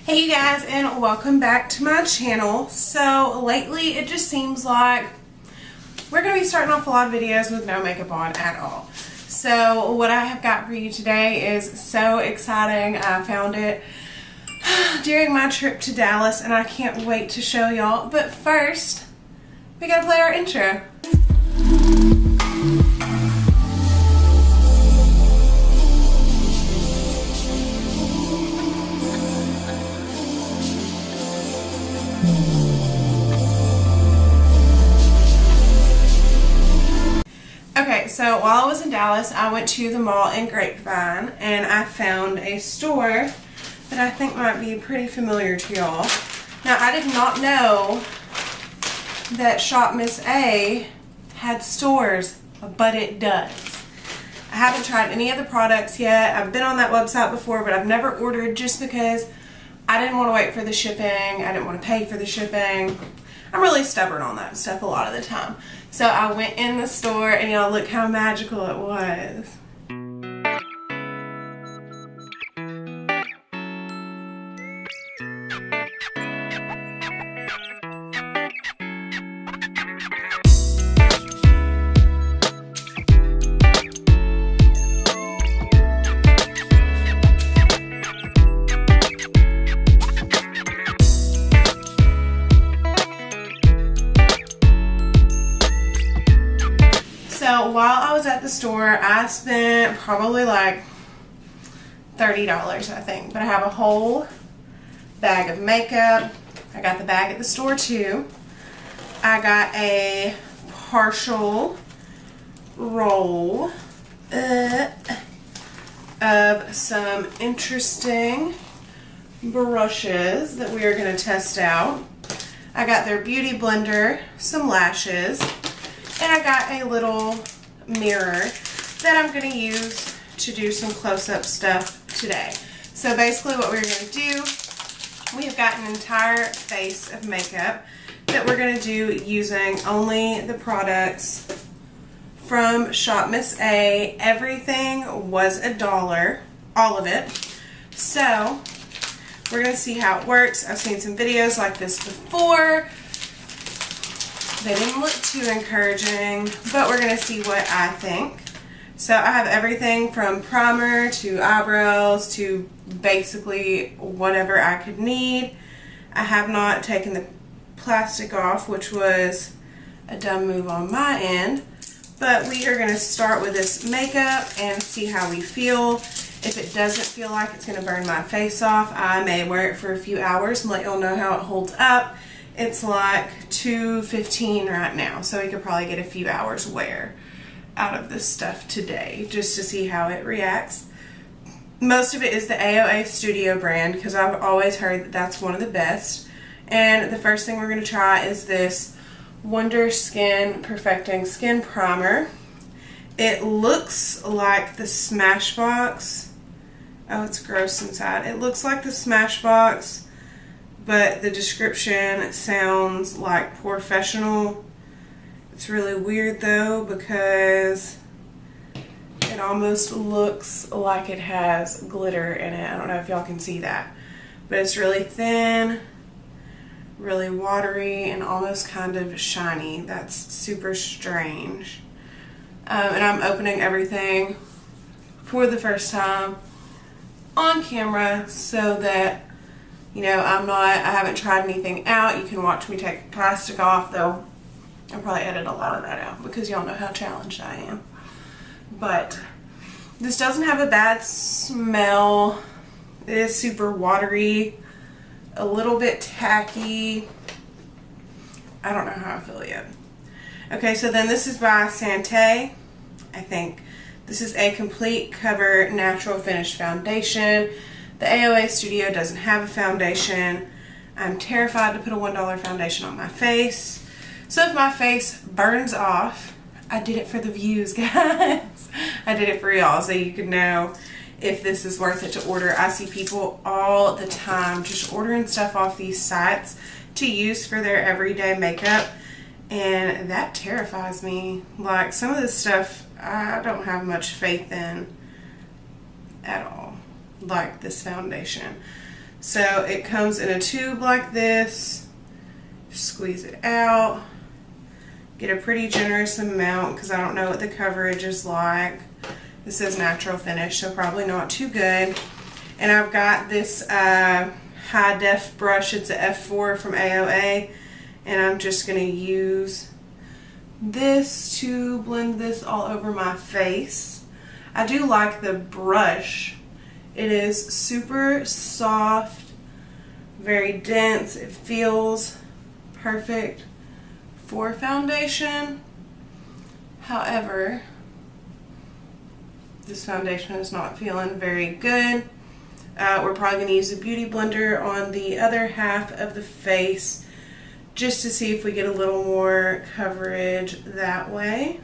Hey you guys, and welcome back to my channel. So lately it just seems like we're going to be starting off a lot of videos with no makeup on at all. So what I have got for you today is so exciting. I found it during my trip to Dallas and I can't wait to show y'all. But first, we got to play our intro. Okay, so while I was in Dallas, I went to the mall in Grapevine and I found a store that I think might be pretty familiar to y'all. Now, I did not know that Shop Miss A had stores, but it does. I haven't tried any of the products yet. I've been on that website before, but I've never ordered just because I didn't want to wait for the shipping. I didn't want to pay for the shipping. I'm really stubborn on that stuff a lot of the time. So I went in the store and y'all look how magical it was. So while I was at the store, I spent probably like $30, I think. But I have a whole bag of makeup. I got the bag at the store too. I got a partial roll of some interesting brushes that we are going to test out. I got their beauty blender, some lashes, and I got a little mirror that I'm going to use to do some close-up stuff today. So basically what we're going to do, we have got an entire face of makeup that we're going to do using only the products from Shop Miss A. Everything was $1, all of it. So we're going to see how it works. I've seen some videos like this before. They didn't look too encouraging, but we're going to see what I think. So I have everything from primer to eyebrows to basically whatever I could need. I have not taken the plastic off, which was a dumb move on my end. But we are going to start with this makeup and see how we feel. If it doesn't feel like it's going to burn my face off, I may wear it for a few hours and let y'all know how it holds up. It's like 2:15 right now, so we could probably get a few hours wear out of this stuff today just to see how it reacts. Most of it is the AOA Studio brand because I've always heard that that's one of the best. And the first thing we're going to try is this Wonder Skin Perfecting Skin Primer. It looks like the Smashbox. Oh, it's gross inside. It looks like the Smashbox, but the description sounds like Professional. It's really weird though because it almost looks like it has glitter in it. I don't know if y'all can see that, but it's really thin, really watery, and almost kind of shiny. That's super strange. And I'm opening everything for the first time on camera so that I haven't tried anything out. You can watch me take the plastic off, though I'll probably edit a lot of that out because y'all know how challenged I am. But this doesn't have a bad smell. It is super watery, a little bit tacky. I don't know how I feel yet. Okay, so then this is by Santé, I think. This is a Complete Cover Natural Finish Foundation. The AOA Studio doesn't have a foundation. I'm terrified to put a $1 foundation on my face. So if my face burns off, I did it for the views, guys. I did it for y'all so you could know if this is worth it to order. I see people all the time just ordering stuff off these sites to use for their everyday makeup, and that terrifies me. Like, some of this stuff I don't have much faith in at all, like this foundation. So it comes in a tube like this. Squeeze it out. Get a pretty generous amount because I don't know what the coverage is like. This is natural finish, so probably not too good. And I've got this high def brush. It's a F4 from AOA, and I'm just going to use this to blend this all over my face. I do like the brush. It is super soft, very dense. It feels perfect for foundation. However, this foundation is not feeling very good. We're probably going to use a beauty blender on the other half of the face just to see if we get a little more coverage that way.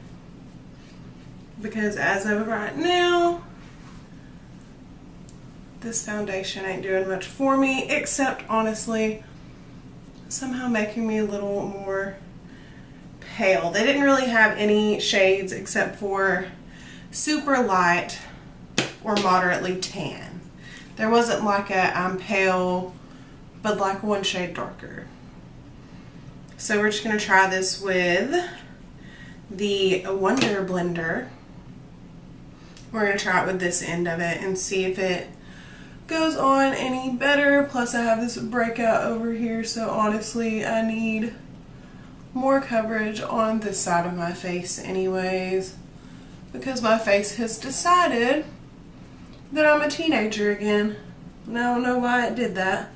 Because as of right now, this foundation ain't doing much for me, except honestly somehow making me a little more pale. They didn't really have any shades except for super light or moderately tan. There wasn't like a I'm pale, but like one shade darker. So we're just going to try this with the Wonder Blender. We're going to try it with this end of it and see if it goes on any better. Plus I have this breakout over here, so honestly I need more coverage on this side of my face anyways, because my face has decided that I'm a teenager again. And I don't know why it did that,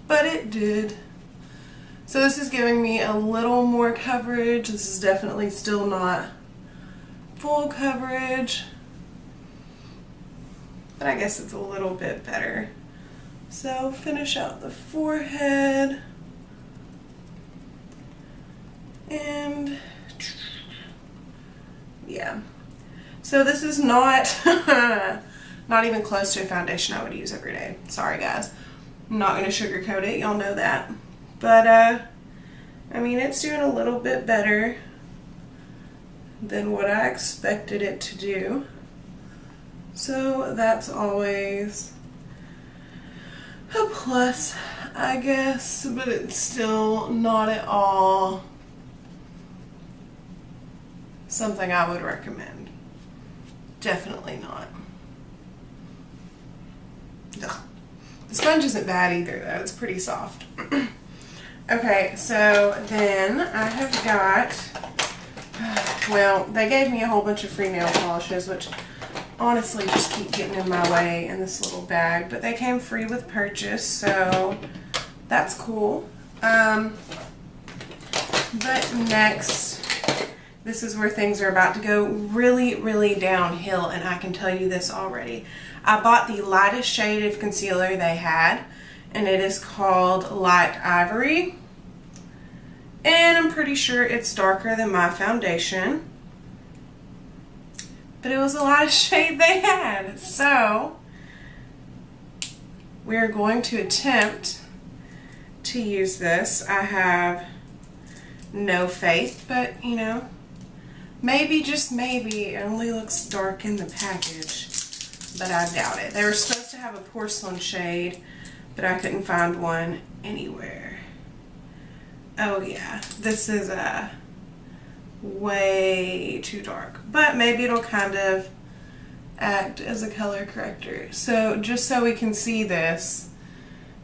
but it did. So this is giving me a little more coverage. This is definitely still not full coverage, but I guess it's a little bit better. So finish out the forehead. And yeah, so this is not not even close to a foundation I would use every day. Sorry guys, I'm not going to sugarcoat it, y'all know that. But I mean, it's doing a little bit better than what I expected it to do, so that's always a plus, I guess, but it's still not at all something I would recommend. Definitely not. Ugh. The sponge isn't bad either though, it's pretty soft. Okay, so then I have got, well, they gave me a whole bunch of free nail polishes, which honestly just keep getting in my way in this little bag, but they came free with purchase, so that's cool. But next, this is where things are about to go really, really downhill, and I can tell you this already. I bought the lightest shade of concealer they had, and it is called Light Ivory. And I'm pretty sure it's darker than my foundation, but it was the lightest shade they had. So we're going to attempt to use this. I have no faith, but you know, maybe, just maybe, it only looks dark in the package, but I doubt it. They were supposed to have a porcelain shade, but I couldn't find one anywhere. Oh yeah, this is way too dark, but maybe it'll kind of act as a color corrector. So just so we can see this,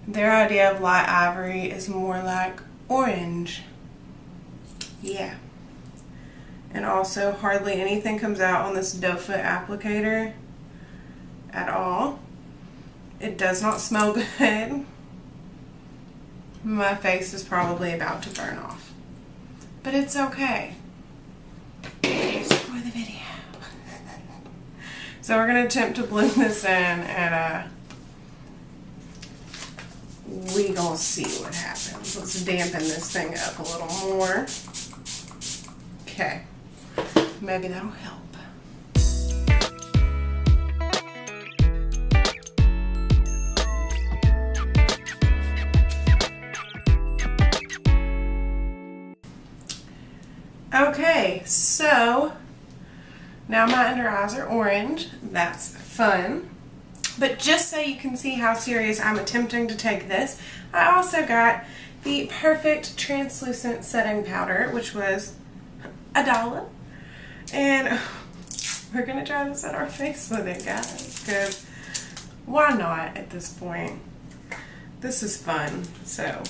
their idea of light ivory is more like orange. Yeah. And also hardly anything comes out on this doe foot applicator at all. It does not smell good. My face is probably about to burn off, but it's okay. It's for the video. So we're going to attempt to blend this in, and we gonna see what happens. Let's dampen this thing up a little more. Okay, maybe that'll help. Okay, so now my under eyes are orange. That's fun. But just so you can see how serious I'm attempting to take this, I also got the Perfect Translucent Setting Powder, which was $1. And we're going to try this at our face with it, guys, because why not at this point? This is fun. So,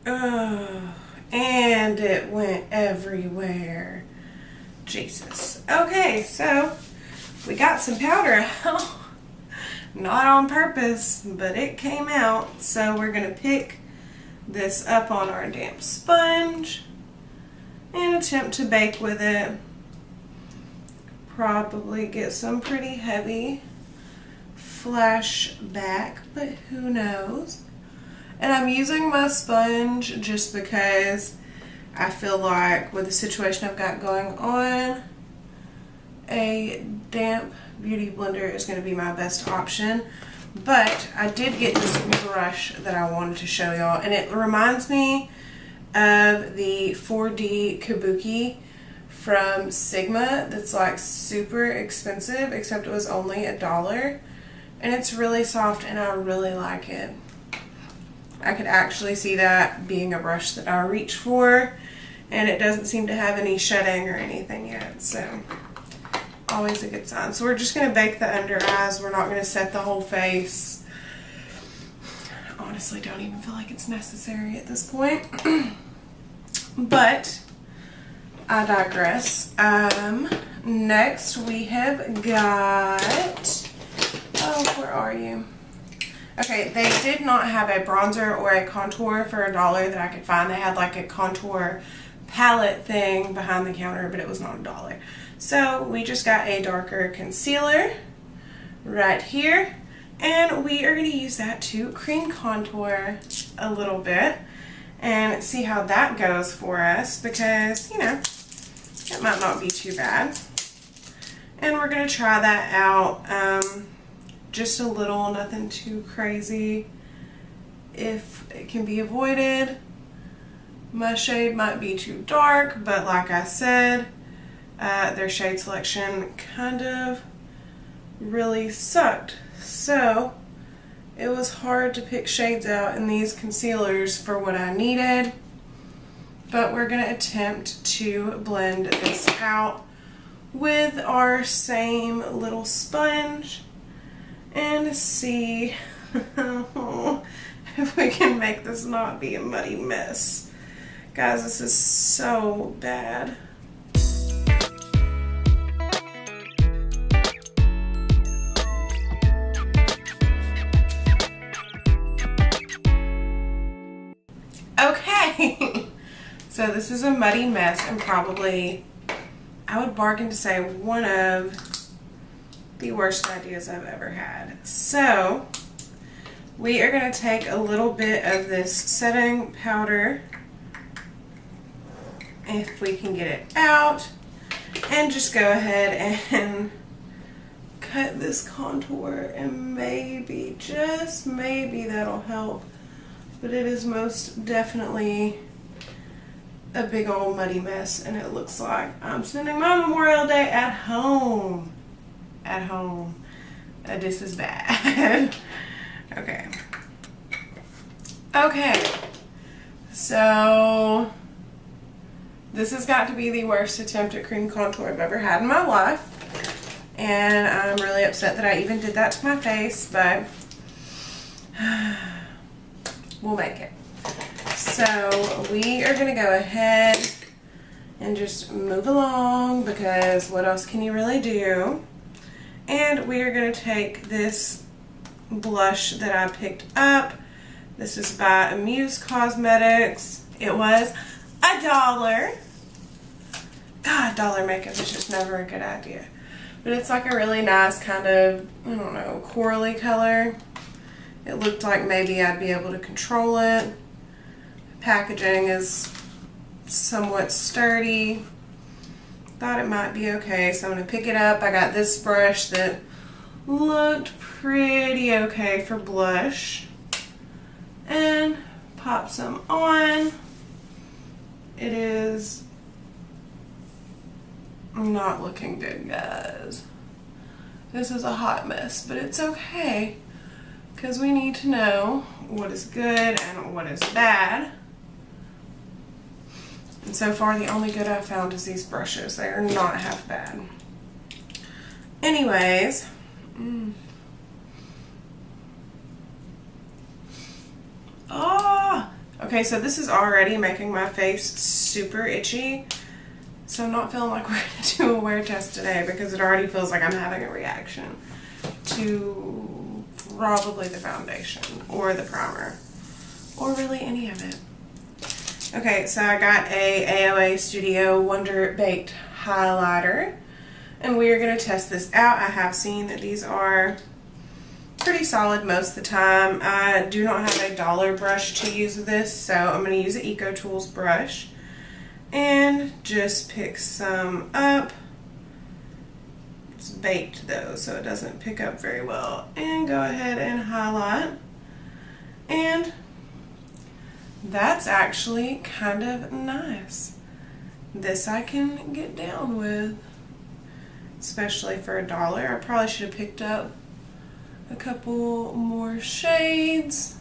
and it went everywhere. Jesus. Okay, so we got some powder out. Not on purpose, but it came out. So we're going to pick this up on our damp sponge and attempt to bake with it. Probably get some pretty heavy flash back, but who knows. And I'm using my sponge just because I feel like with the situation I've got going on, a damp beauty blender is going to be my best option. But I did get this brush that I wanted to show y'all, and it reminds me of the 4D Kabuki from Sigma that's like super expensive, except it was only $1, and it's really soft and I really like it. I could actually see that being a brush that I reach for, and it doesn't seem to have any shedding or anything yet, so always a good sign. So we're just going to bake the under eyes. We're not going to set the whole face. Honestly, don't even feel like it's necessary at this point. But I digress. Next we have got, oh, where are you? Okay, they did not have a bronzer or a contour for $1 that I could find. They had like a contour palette thing behind the counter, but it was not $1. So we just got a darker concealer right here, and we are going to use that to cream contour a little bit and see how that goes for us, because, you know, it might not be too bad. And we're going to try that out, just a little, nothing too crazy if it can be avoided. My shade might be too dark, but like I said, their shade selection kind of really sucked. So it was hard to pick shades out in these concealers for what I needed. But we're going to attempt to blend this out with our same little sponge and see if we can make this not be a muddy mess. Guys, this is so bad. Okay, so this is a muddy mess, and probably, I would bargain to say, one of the worst ideas I've ever had. So we are going to take a little bit of this setting powder, if we can get it out, and just go ahead and cut this contour, and maybe, just maybe, that'll help. But it is most definitely a big old muddy mess, and it looks like I'm spending my Memorial Day at home. At home. This is bad. Okay. Okay. So this has got to be the worst attempt at cream contour I've ever had in my life. And I'm really upset that I even did that to my face, but we'll make it. So we are going to go ahead and just move along, because what else can you really do? And we are going to take this blush that I picked up. This is by Amuse Cosmetics. It was $1. God, dollar makeup is just never a good idea. But it's like a really nice kind of, I don't know, corally color. It looked like maybe I'd be able to control it. Packaging is somewhat sturdy. Thought it might be okay, so I'm going to pick it up. I got this brush that looked pretty okay for blush, and pop some on. It is not looking good, guys. This is a hot mess, but it's okay because we need to know what is good and what is bad. And so far, the only good I've found is these brushes. They are not half bad. Anyways, okay, so this is already making my face super itchy. So I'm not feeling like we're going to do a wear test today because it already feels like I'm having a reaction to probably the foundation or the primer or really any of it. Okay, so I got a AOA Studio Wonder Baked highlighter and we are going to test this out. I have seen that these are pretty solid most of the time. I do not have a dollar brush to use with this, so I'm going to use an EcoTools brush and just pick some up. It's baked though, so it doesn't pick up very well, and go ahead and highlight. And that's actually kind of nice. This I can get down with, especially for $1. I probably should have picked up a couple more shades,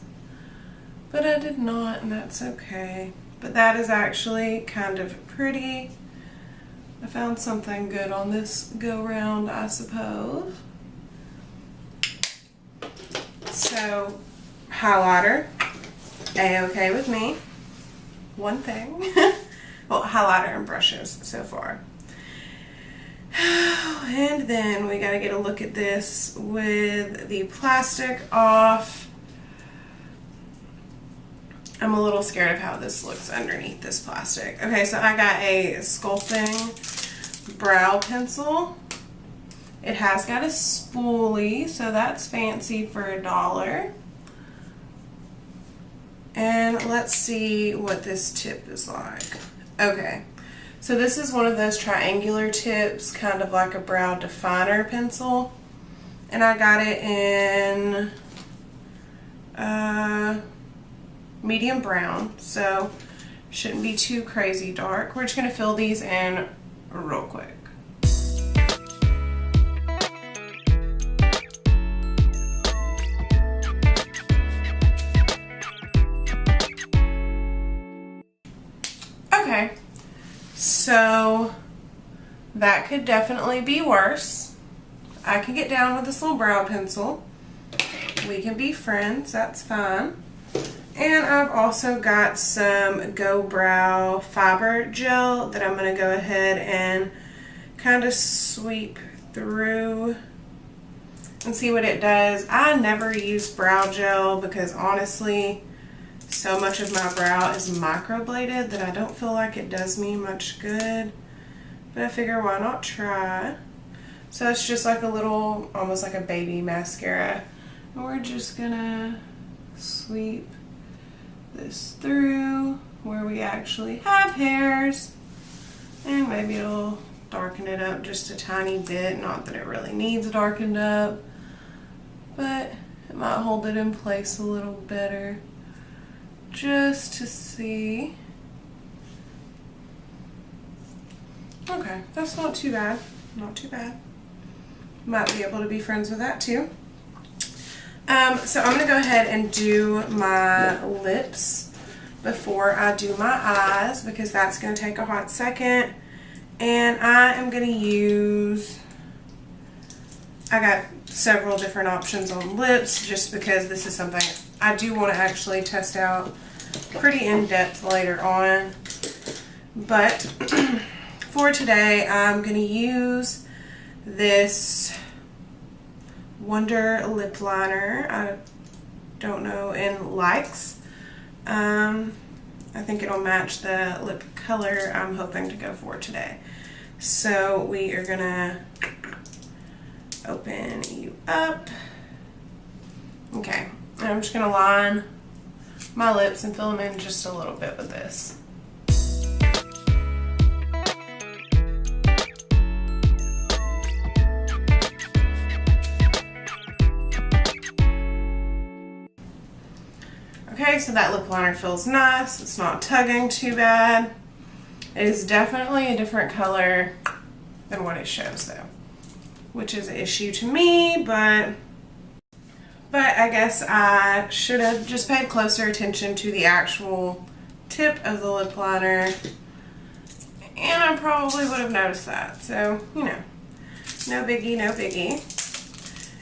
but I did not, and that's okay. But that is actually kind of pretty. I found something good on this go round, I suppose. So, highlighter, A-okay with me. One thing. Well, highlighter and brushes so far. And then we gotta get a look at this with the plastic off. I'm a little scared of how this looks underneath this plastic. Okay, so I got a Sculpting brow pencil. It has got a spoolie, so that's fancy for $1. And let's see what this tip is like. Okay, so this is one of those triangular tips, kind of like a brow definer pencil. And I got it in medium brown, so shouldn't be too crazy dark. We're just going to fill these in real quick. Okay, so that could definitely be worse. I can get down with this little brow pencil. We can be friends, that's fine. And I've also got some Go Brow Fiber Gel that I'm going to go ahead and kind of sweep through and see what it does. I never use brow gel because honestly, so much of my brow is microbladed that I don't feel like it does me much good. But I figure why not try. So it's just like a little, almost like a baby mascara. And we're just going to sweep this through where we actually have hairs, and maybe it'll darken it up just a tiny bit. Not that it really needs darkened up, but it might hold it in place a little better just to see. Okay, that's not too bad. Not too bad. Might be able to be friends with that too. So I'm going to go ahead and do my lips before I do my eyes because that's going to take a hot second. And I am going to use, I got several different options on lips just because this is something I do want to actually test out pretty in depth later on. But for today, I'm going to use this Wonder lip liner. I don't know, in Likes. I think it'll match the lip color I'm hoping to go for today. So we are gonna open you up. Okay, and I'm just gonna line my lips and fill them in just a little bit with this. Okay, so that lip liner feels nice. It's not tugging too bad. It is definitely a different color than what it shows though. which is an issue to me, but I guess I should have just paid closer attention to the actual tip of the lip liner, and I probably would have noticed that. So, you know, no biggie, no biggie.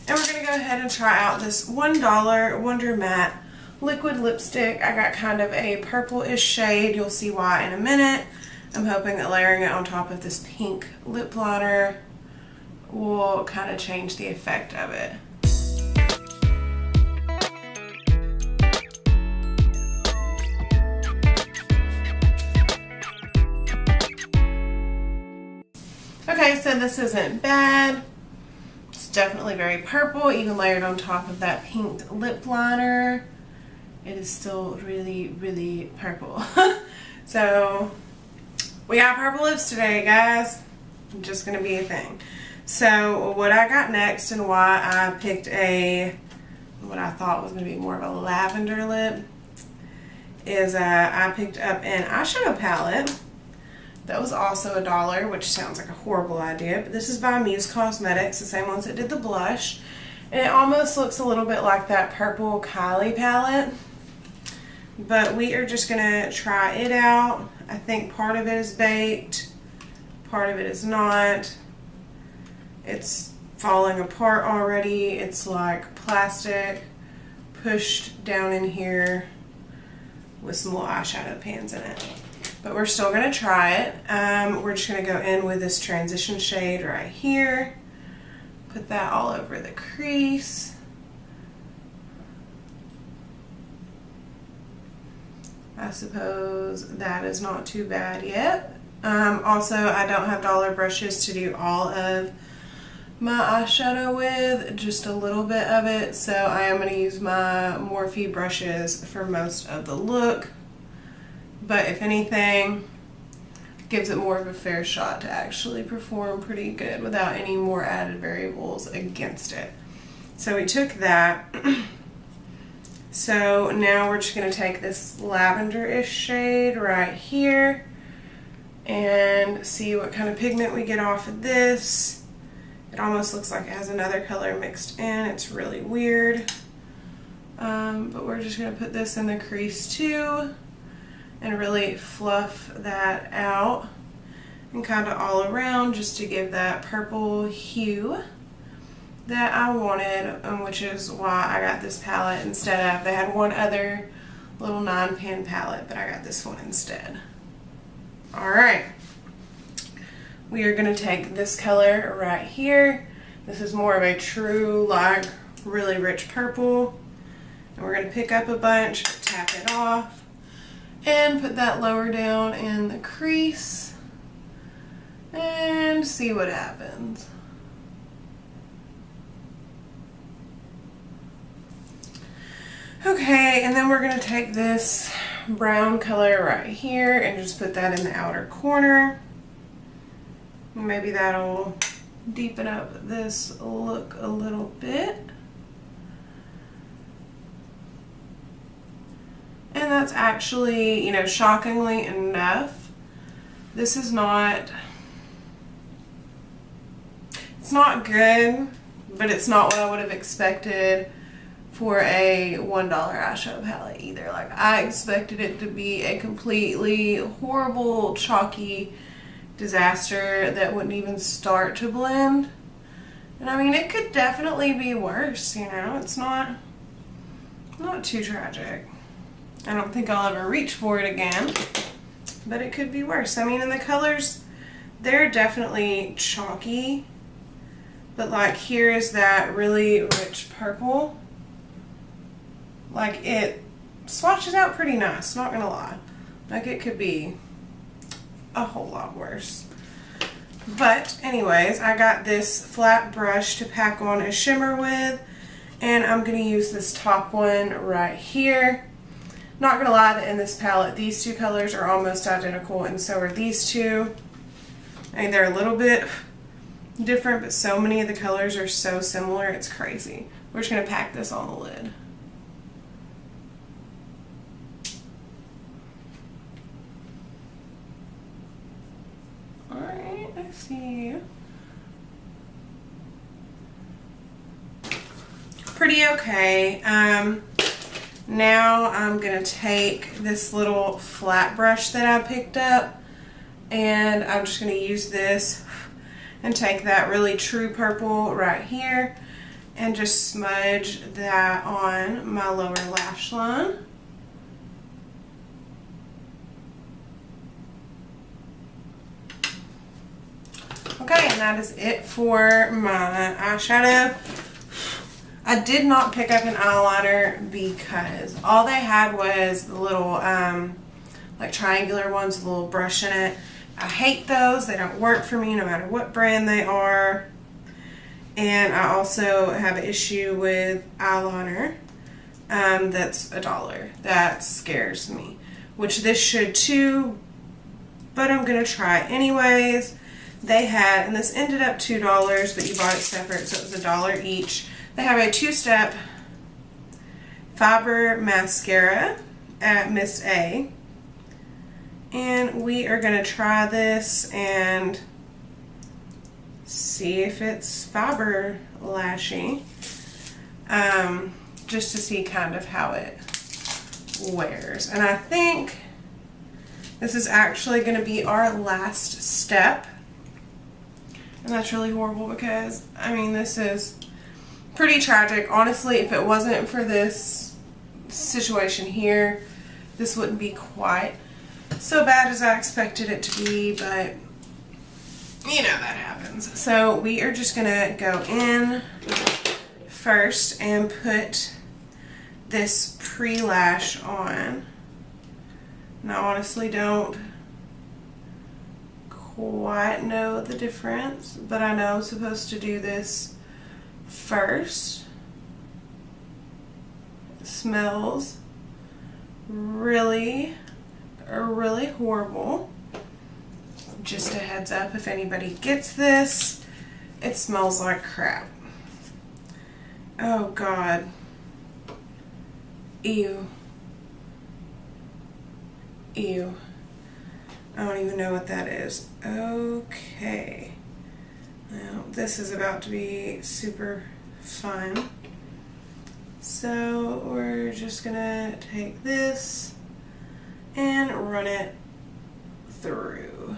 And we're going to go ahead and try out this $1 Wonder Matte liquid lipstick. I got kind of a purple-ish shade. You'll see why in a minute. I'm hoping that layering it on top of this pink lip liner will kind of change the effect of it. Okay, so this isn't bad. It's definitely very purple, even layered on top of that pink lip liner. It is still really, really purple. So, we got purple lips today, guys. It's just gonna be a thing. So, what I got next and why I picked what I thought was gonna be more of a lavender lip is I picked up an eyeshadow palette that was also $1, which sounds like a horrible idea, but this is by Muse Cosmetics, the same ones that did the blush. And it almost looks a little bit like that purple Kylie palette. But we are just gonna try it out. I think part of it is baked, part of it is not. It's falling apart already. It's like plastic pushed down in here with some little eyeshadow pans in it. But we're still gonna try it. We're just gonna go in with this transition shade right here. Put that all over the crease. I suppose that is not too bad yet. Also, I don't have dollar brushes to do all of my eyeshadow with, just a little bit of it. So I am going to use my Morphe brushes for most of the look. But if anything, gives it more of a fair shot to actually perform pretty good without any more added variables against it. So we took that. So now we're just going to take this lavender-ish shade right here and see what kind of pigment we get off of this. It almost looks like it has another color mixed in. It's really weird. But we're just going to put this in the crease too and really fluff that out and kind of all around just to give that purple hue that I wanted, which is why I got this palette instead of, they had one other little 9-pan palette, but I got this one instead. Alright, we are going to take this color right here. This is more of a true, like, really rich purple. And we're going to pick up a bunch, tap it off, and put that lower down in the crease and see what happens. Okay, and then we're going to take this brown color right here and just put that in the outer corner. Maybe that'll deepen up this look a little bit. And that's actually, you know, shockingly enough, this is not, it's not good, but it's not what I would have expected for a $1 eyeshadow palette either. Like, I expected it to be a completely horrible, chalky disaster that wouldn't even start to blend. And I mean, it could definitely be worse, you know? It's not too tragic. I don't think I'll ever reach for it again, but it could be worse. I mean, and the colors, they're definitely chalky, but like here is that really rich purple. Like, it swatches out pretty nice, not gonna lie. Like, it could be a whole lot worse. But anyways, I got this flat brush to pack on a shimmer with, and I'm gonna use this top one right here. Not gonna lie, that in this palette, these two colors are almost identical, and so are these two. I mean, they're a little bit different, but so many of the colors are so similar, it's crazy. We're just gonna pack this on the lid. Alright, I see. pretty okay. Now I'm going to take this little flat brush that I picked up, and I'm just going to use this and take that really true purple right here and just smudge that on my lower lash line. Okay, and that is it for my eyeshadow. I did not pick up an eyeliner because all they had was the little like triangular ones with a little brush in it. I hate those. They don't work for me no matter what brand they are. And I also have an issue with eyeliner that's $1. That scares me, which this should too, but I'm going to try it anyways. They had, and this ended up $2, but you bought it separate, so it was $1 each. They have a 2-step fiber mascara at Miss A. And we are going to try this and see if it's fiber lashy. Just to see kind of how it wears. And I think this is actually going to be our last step. And that's really horrible because, I mean, this is pretty tragic. Honestly, if it wasn't for this situation here, this wouldn't be quite so bad as I expected it to be, but you know that happens. So we are just gonna go in first and put this pre-lash on. Now, I honestly don't quite know the difference, but I know I'm supposed to do this first. It smells really horrible. Just a heads up if anybody gets this, it smells like crap. Oh God. Ew. Ew. I don't even know what that is. Okay. Now, this is about to be super fun. So, we're just gonna take this and run it through.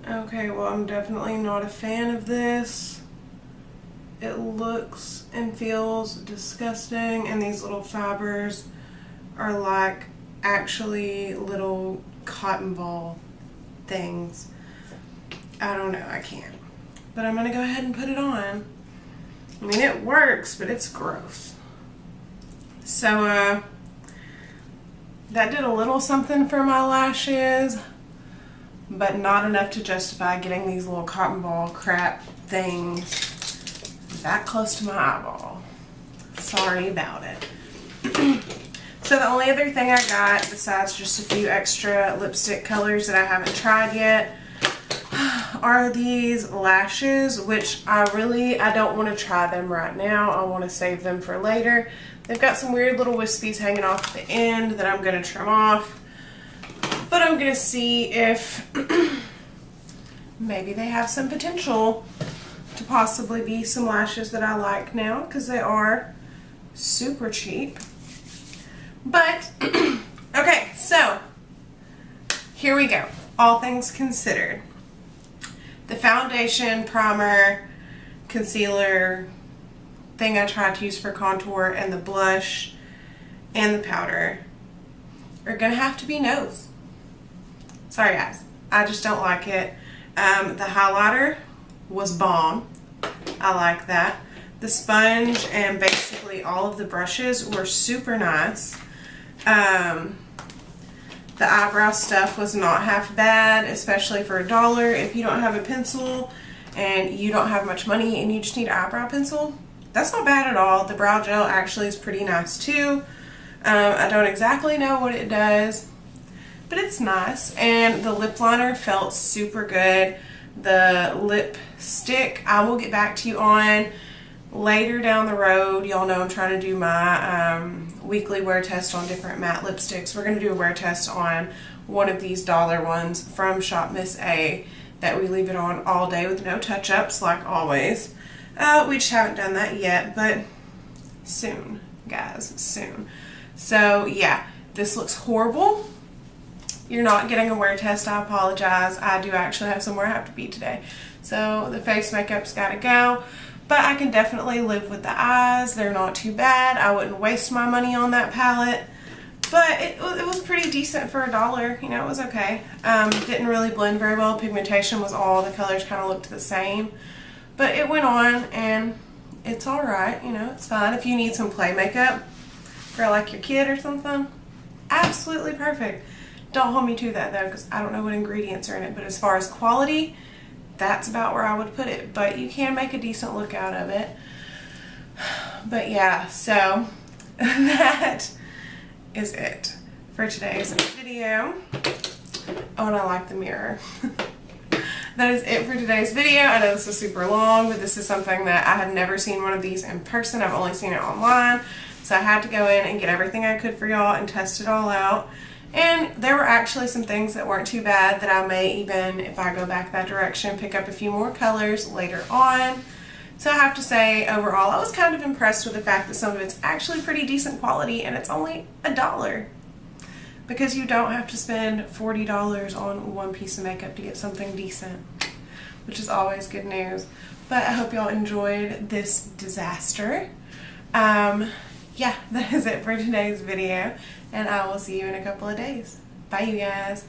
Okay, well, I'm definitely not a fan of this. It looks and feels disgusting, and these little fibers are like actually little cotton ball things. I don't know, I can't. But I'm gonna go ahead and put it on. I mean, it works, but it's gross. So, that did a little something for my lashes, but not enough to justify getting these little cotton ball crap things that close to my eyeball. Sorry about it. So the only other thing I got, besides just a few extra lipstick colors that I haven't tried yet, are these lashes, which I don't want to try them right now. I want to save them for later. They've got some weird little wispies hanging off the end that I'm going to trim off. But I'm going to see if maybe they have some potential to possibly be some lashes that I like now, because they are super cheap. But, okay, so here we go. All things considered. The foundation, primer, concealer thing I tried to use for contour, and the blush and the powder are going to have to be nose. Sorry guys, I just don't like it. The highlighter was bomb. I like that. The sponge and basically all of the brushes were super nice. The eyebrow stuff was not half bad, especially for $1. If you don't have a pencil and you don't have much money and you just need an eyebrow pencil, that's not bad at all. The brow gel actually is pretty nice too. I don't exactly know what it does, but it's nice. And the lip liner felt super good. The lipstick I will get back to you on. later down the road, y'all know I'm trying to do my weekly wear test on different matte lipsticks. We're going to do a wear test on one of these dollar ones from Shop Miss A that we leave it on all day with no touch-ups like always. We just haven't done that yet, but soon, guys, soon. So yeah, this looks horrible. You're not getting a wear test. I apologize. I do actually have somewhere I have to be today. So the face makeup's got to go. But I can definitely live with the eyes. They're not too bad. I wouldn't waste my money on that palette. But it was pretty decent for $1. You know, it was okay. Didn't really blend very well. Pigmentation was all. The colors kind of looked the same. But it went on and it's alright. You know, it's fine. If you need some play makeup for like your kid or something, absolutely perfect. Don't hold me to that though, because I don't know what ingredients are in it. But as far as quality, that's about where I would put it. But you can make a decent look out of it. But yeah, so that is it for today's video. Oh, and I like the mirror. That is it for today's video. I know this is super long, but this is something that I have never seen one of these in person. I've only seen it online. So I had to go in and get everything I could for y'all and test it all out. And there were actually some things that weren't too bad that I may even, if I go back that direction, pick up a few more colors later on. So I have to say, overall, I was kind of impressed with the fact that some of it's actually pretty decent quality and it's only $1. Because you don't have to spend $40 on one piece of makeup to get something decent, which is always good news. But I hope y'all enjoyed this disaster. Yeah, that is it for today's video, and I will see you in a couple of days. Bye, you guys.